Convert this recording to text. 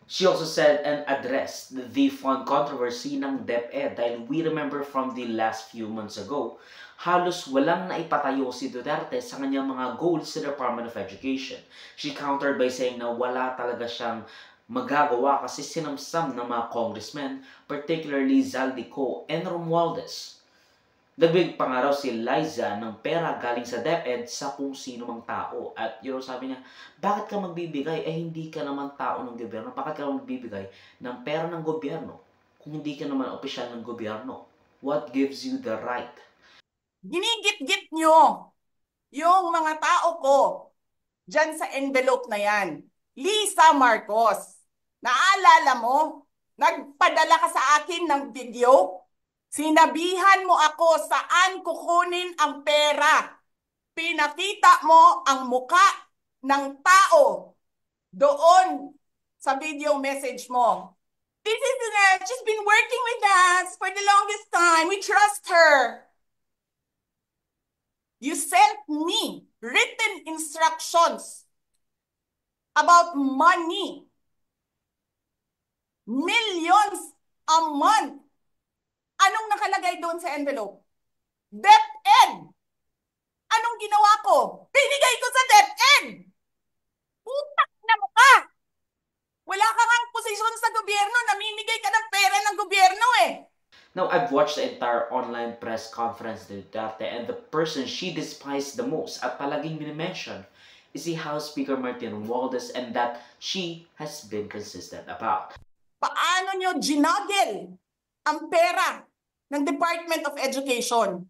She also said and addressed the fund controversy ng DepEd dahil we remember from the last few months ago, halos walang naipatayo si Duterte sa kanyang mga goals sa Department of Education. She countered by saying na wala talaga siyang magagawa kasi sinamsam ng mga congressmen, particularly Zaldico and Romualdez. Dagdag pa nga raw si Liza ng pera galing sa DepEd sa kung sino mang tao. At sabi niya, bakit ka magbibigay? Hindi ka naman tao ng gobyerno. Bakit ka magbibigay ng pera ng gobyerno kung hindi ka naman opisyal ng gobyerno? What gives you the right? Ginigit-git nyo yung mga tao ko dyan sa envelope na yan. Lisa Marcos, naalala mo? Nagpadala ka sa akin ng video? Sinabihan mo ako saan kukunin ang pera. Pinakita mo ang muka ng tao doon sa video message mo. This is she's been working with us for the longest time. We trust her. You sent me written instructions about money. Millions a month. Anong nakalagay doon sa envelope? DepEd. Anong ginawa ko? Binigay ko sa DepEd. Putak na mukha. Wala ka ngang posisyon sa gobyerno. Namimigay ka ng pera ng gobyerno eh. Now, I've watched the entire online press conference ni Duterte, and the person she despised the most at palaging minimension is the House Speaker Martin Romualdez, and that she has been consistent about. Paano nyo ginagel ang pera ng Department of Education?